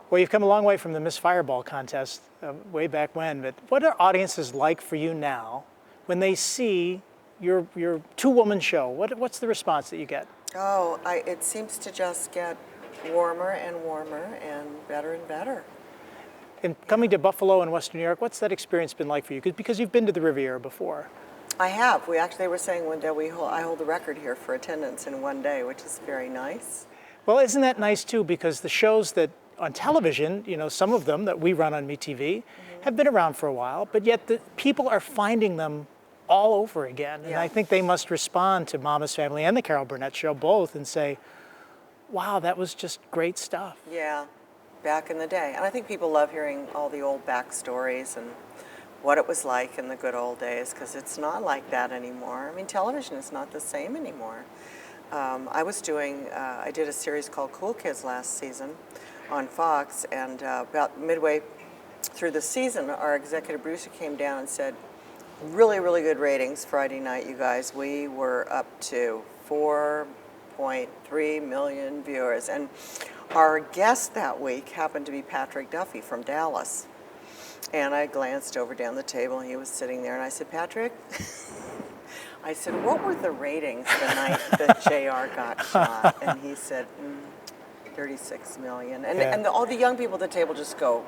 Well, you've come a long way from the Miss Fireball contest way back when, but what are audiences like for you now when they see your two-woman show? What's the response that you get? Oh, it seems to just get warmer and warmer and better. And coming to Buffalo and Western New York, what's that experience been like for you? Because you've been to the Riviera before. I have. They were saying one day I hold the record here for attendance in one day, which is very nice. Well, isn't that nice too? Because the shows that on television, some of them that we run on MeTV have been around for a while, but yet the people are finding them all over again. And I think they must respond to Mama's Family and the Carol Burnett Show both and say, wow, that was just great stuff. Yeah, back in the day. And I think people love hearing all the old backstories and what it was like in the good old days, because it's not like that anymore. I mean, television is not the same anymore. I did a series called Cool Kids last season on Fox, and about midway through the season, our executive producer came down and said, really, really good ratings Friday night, you guys. We were up to 4.3 million viewers, and our guest that week happened to be Patrick Duffy from Dallas. And I glanced over down the table, and he was sitting there, and I said, Patrick, I said, what were the ratings the night that JR got shot? And he said, 36 million. And all the young people at the table just go,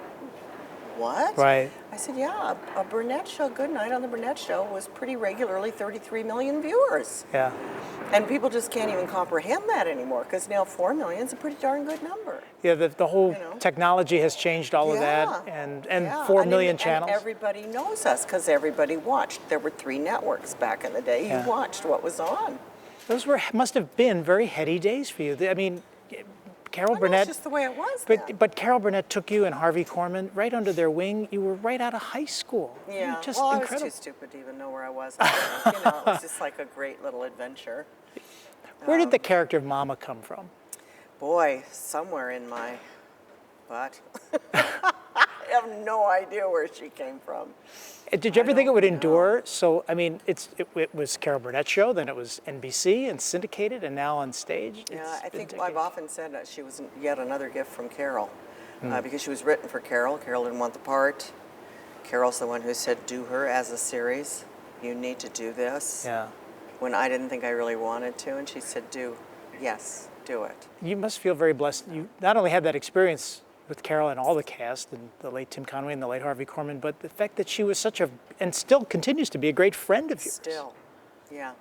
what? Right. I said, yeah, a Burnett show, Good Night on the Burnett Show was pretty regularly 33 million viewers. Yeah. And people just can't even comprehend that anymore, because now 4 million is a pretty darn good number. Yeah, the whole technology has changed all of that, and 4 million channels. And everybody knows us, because everybody watched. There were 3 networks back in the day. You watched what was on. Those must have been very heady days for you. I mean, Carol Burnett. It's just the way it was But Carol Burnett took you and Harvey Korman right under their wing. You were right out of high school. Yeah, just well, incredible. I was too stupid to even know where I was. It was just like a great little adventure. Where did the character of Mama come from? Boy, somewhere in my butt. I have no idea where she came from. Did you ever think it would endure? So, I mean, it was Carol Burnett's show, then it was NBC and syndicated, and now on stage. Yeah, I think I've often said that she was yet another gift from Carol, because she was written for Carol. Carol didn't want the part. Carol's the one who said, do her as a series. You need to do this. Yeah. When I didn't think I really wanted to, and she said, do it. You must feel very blessed. You not only had that experience with Carol and all the cast, and the late Tim Conway and the late Harvey Korman, but the fact that she was and still continues to be a great friend of yours. Still, yeah.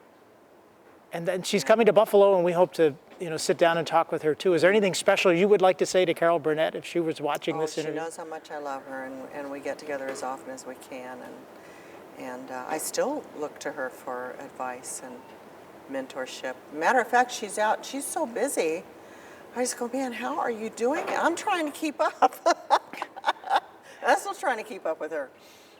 And then she's coming to Buffalo, and we hope to, sit down and talk with her too. Is there anything special you would like to say to Carol Burnett if she was watching this interview? She knows how much I love her, and we get together as often as we can, and I still look to her for advice and mentorship. Matter of fact, she's so busy. I just go, man, how are you doing it? I'm trying to keep up. I'm still trying to keep up with her.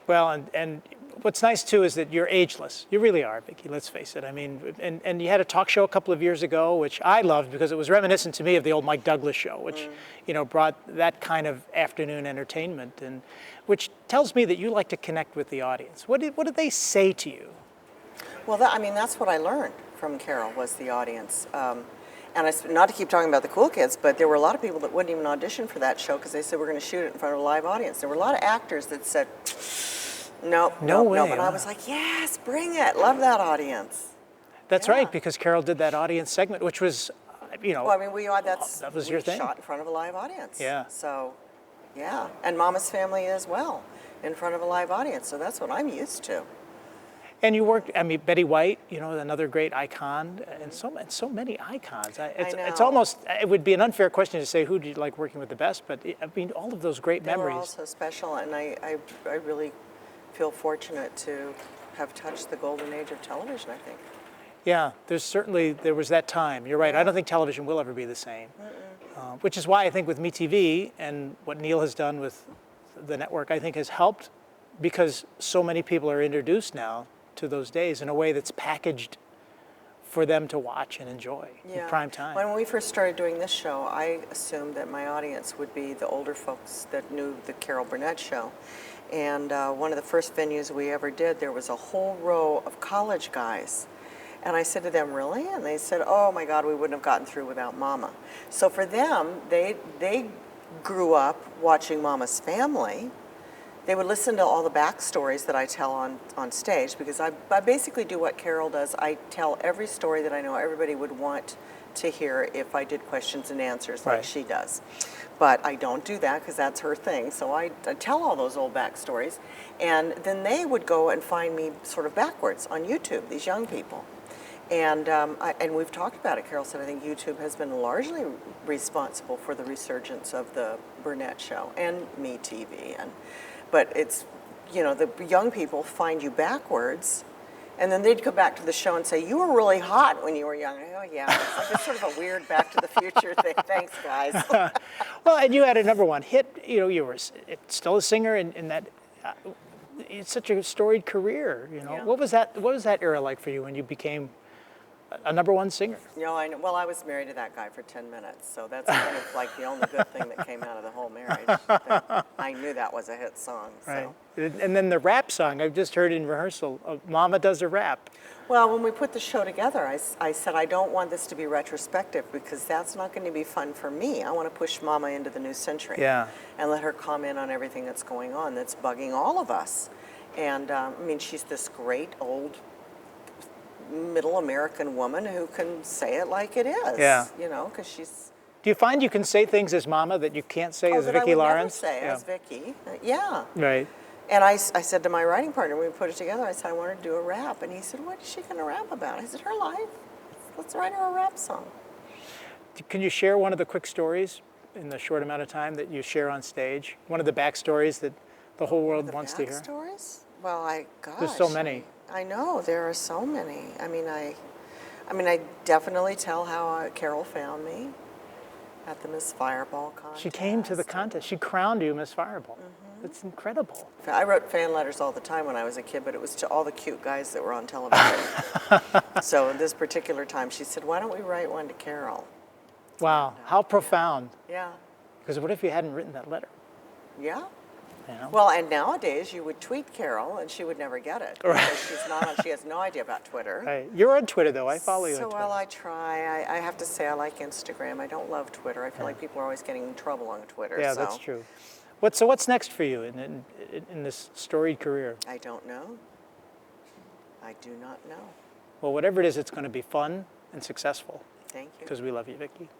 Well, and what's nice too is that you're ageless. You really are, Vicki, let's face it. I mean, and you had a talk show a couple of years ago, which I loved because it was reminiscent to me of the old Mike Douglas show, which, brought that kind of afternoon entertainment, and which tells me that you like to connect with the audience. What did they say to you? Well, that's what I learned from Carol, was the audience. And not to keep talking about the cool kids, but there were a lot of people that wouldn't even audition for that show because they said, we're going to shoot it in front of a live audience. There were a lot of actors that said, no way. But I was like, yes, bring it. Love that audience. That's right, because Carol did that audience segment, which was, Well, I mean, that was your thing. Shot in front of a live audience. Yeah. So, yeah. And Mama's Family as well, in front of a live audience. So that's what I'm used to. And you worked, Betty White, another great icon, and so many icons. It's almost, it would be an unfair question to say who do you like working with the best, but all of those great memories. They were all so special, and I really feel fortunate to have touched the golden age of television, I think. Yeah, there was that time. You're right. I don't think television will ever be the same, which is why I think with MeTV and what Neil has done with the network, I think has helped, because so many people are introduced now to those days in a way that's packaged for them to watch and enjoy in prime time. When we first started doing this show, I assumed that my audience would be the older folks that knew the Carol Burnett show. And one of the first venues we ever did, there was a whole row of college guys. And I said to them, really? And they said, oh my God, we wouldn't have gotten through without Mama. So for them, they grew up watching Mama's Family, they would listen to all the backstories that I tell on stage, because I basically do what Carol does. I tell every story that I know everybody would want to hear if I did questions and answers like she does. But I don't do that because that's her thing. So I tell all those old backstories, and then they would go and find me sort of backwards on YouTube, these young people. And we've talked about it. Carol said, I think YouTube has been largely responsible for the resurgence of the Burnett show and MeTV. But it's, you know, the young people find you backwards, and then they'd go back to the show and say, you were really hot when you were young. And I go, yeah, it's sort of a weird Back to the Future thing. Thanks, guys. Well, and you had a #1 hit. You know, you were still a singer, and that it's such a storied career. You know, Yeah. What was that era like for you when you became a #1 singer? You know, well, I was married to that guy for 10 minutes, so that's kind of like the only good thing that came out of the whole marriage. That I knew that was a hit song. So. Right. And then the rap song, I've just heard in rehearsal, Mama does a rap. Well, when we put the show together, I said, I don't want this to be retrospective, because that's not going to be fun for me. I want to push Mama into the new century. Yeah. And let her comment on everything that's going on that's bugging all of us. And I mean, she's this great old middle American woman who can say it like it is. Yeah. You know, because she's... Do you find you can say things as Mama that you can't say as that Vicki I would Lawrence? never say as Vicki. Yeah. Right. And I said to my writing partner, when we put it together, I said, I want her to do a rap. And he said, what is she going to rap about? I said, her life. Let's write her a rap song. Can you share one of the quick stories in the short amount of time that you share on stage? One of the backstories that the whole world wants to hear? Backstories? Well, gosh. There's so many. I know, there are so many. I mean, I definitely tell how Carol found me at the Miss Fireball contest. She came to the contest. She crowned you Miss Fireball. That's incredible. I wrote fan letters all the time when I was a kid, but it was to all the cute guys that were on television. So this particular time, she said, why don't we write one to Carol? Wow, how profound. Yeah. Because what if you hadn't written that letter? Yeah. You know? Well, and nowadays you would tweet Carol and she would never get it. Right. Because she's not on, she has no idea about Twitter. Right. You're on Twitter, though. I follow you on So, Twitter. well, I try. I have to say I like Instagram. I don't love Twitter. I feel like people are always getting in trouble on Twitter. Yeah, so. that's true. What's next for you in this storied career? I don't know. I do not know. Well, whatever it is, it's going to be fun and successful. Thank you. Because we love you, Vicki.